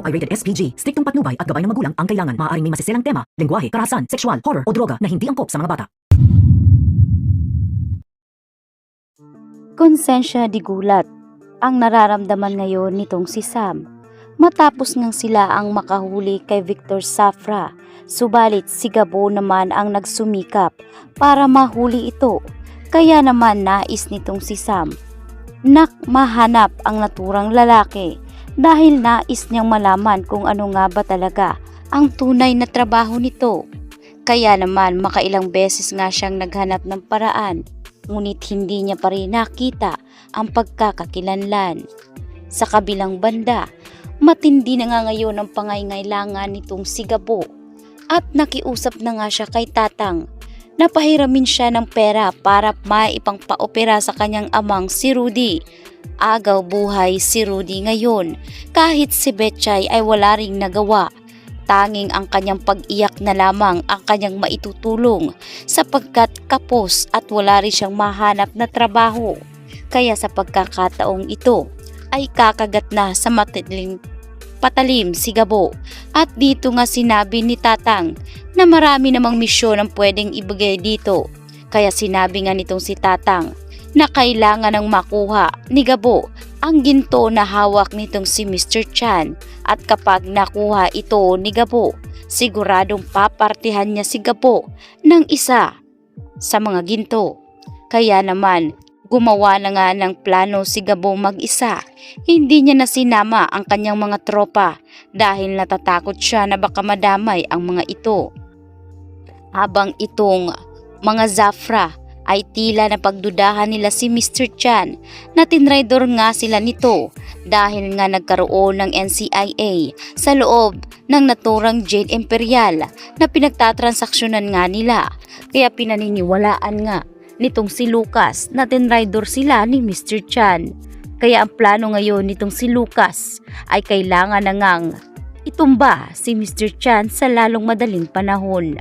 ay rated SPG. Striktong patnubay at gabay ng magulang ang kailangan. Maaaring may masiselang tema, lengguwahe, karahasan, sexual, horror o droga na hindi angkop sa mga bata. Konsensya di gulat ang nararamdaman ngayon nitong si Sam matapos ngang sila ang makahuli kay Victor Zafra. Subalit si Gabo naman ang nagsumikap para mahuli ito. Kaya naman nais nitong si Sam na mahanap ang naturang lalaki dahil nais niyang malaman kung ano nga ba talaga ang tunay na trabaho nito. Kaya naman makailang beses nga siyang naghanap ng paraan, ngunit hindi niya pa rin nakita ang pagkakakilanlan. Sa kabilang banda, matindi na nga ngayon ang pangailangan nitong si Gabo at nakiusap na nga siya kay Tatang na pahiramin siya ng pera para maipangpaopera sa kanyang amang si Rudy. Agaw buhay si Rudy ngayon kahit si Betchay ay wala ring nagawa. Tanging ang kanyang pag-iyak na lamang ang kanyang maitutulong sapagkat kapos at wala rin siyang mahanap na trabaho. Kaya sa pagkakataong ito ay kakagat na sa patalim si Gabo. At dito nga sinabi ni Tatang na marami namang misyon ang pwedeng ibigay dito. Kaya sinabi nga nitong si Tatang na kailangan ng makuha ni Gabo ang ginto na hawak nitong si Mr. Chan, at kapag nakuha ito ni Gabo, siguradong papartihan niya si Gabo ng isa sa mga ginto. Kaya naman gumawa na nga ng plano si Gabo mag-isa. Hindi niya na sinama ang kanyang mga tropa dahil natatakot siya na baka madamay ang mga ito. Habang itong mga Zafra ay tila na pagdudahan nila si Mr. Chan na tinraidor nga sila nito dahil nga nagkaroon ng NCIA sa loob ng naturang Jade Imperial na pinagtatransaksyonan nga nila. Kaya pinaniniwalaan nga nitong si Lucas na tinraidor sila ni Mr. Chan. Kaya ang plano ngayon nitong si Lucas ay kailangan na ngang itumba si Mr. Chan sa lalong madaling panahon.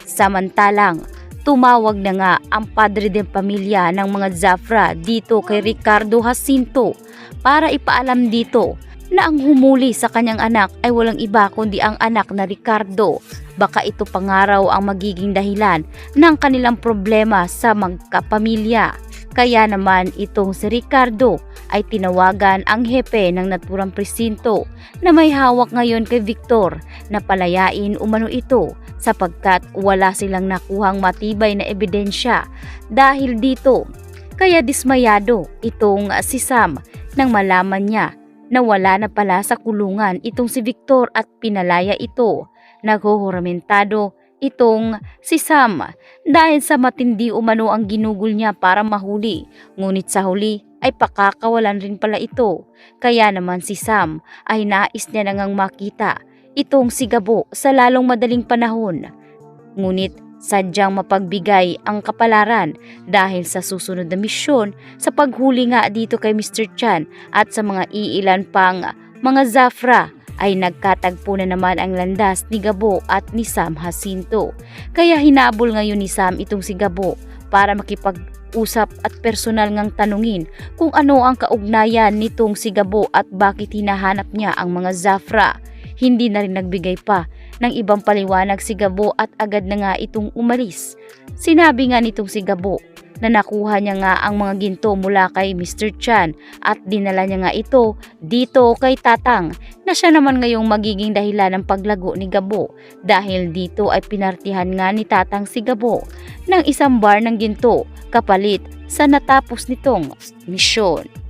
Samantalang tumawag na nga ang padre de pamilya ng mga Zafra dito kay Ricardo Jacinto para ipaalam dito na ang humuli sa kanyang anak ay walang iba kundi ang anak na Ricardo. Baka ito pangaraw ang magiging dahilan ng kanilang problema sa magkapamilya. Kaya naman itong si Ricardo ay tinawagan ang hepe ng naturang presinto na may hawak ngayon kay Victor na palayain umano ito sapagkat wala silang nakuhang matibay na ebidensya dahil dito. Kaya dismayado itong si Sam nang malaman niya na wala na pala sa kulungan itong si Victor at pinalaya ito. Naghuhuramentado itong si Sam dahil sa matindi umano ang ginugol niya para mahuli, ngunit sa huli ay pakakawalan rin pala ito. Kaya naman si Sam ay nais niya nang makita itong si Gabo sa lalong madaling panahon. Ngunit sadyang mapagbigay ang kapalaran dahil sa susunod na misyon sa paghuli nga dito kay Mr. Chan at sa mga iilan pang mga Zafra ay nagkatagpo na naman ang landas ni Gabo at ni Sam Jacinto. Kaya hinabol ngayon ni Sam itong si Gabo para makipag-usap at personal ngang tanungin kung ano ang kaugnayan nitong si Gabo at bakit hinahanap niya ang mga Zafra. Hindi na rin nagbigay pa ng ibang paliwanag si Gabo at agad na nga itong umalis. Sinabi nga nitong si Gabo na nakuha niya nga ang mga ginto mula kay Mr. Chan at dinala niya nga ito dito kay Tatang na siya naman ngayong magiging dahilan ng paglago ni Gabo dahil dito ay pinartihan nga ni Tatang si Gabo ng isang bar ng ginto kapalit sa natapos nitong misyon.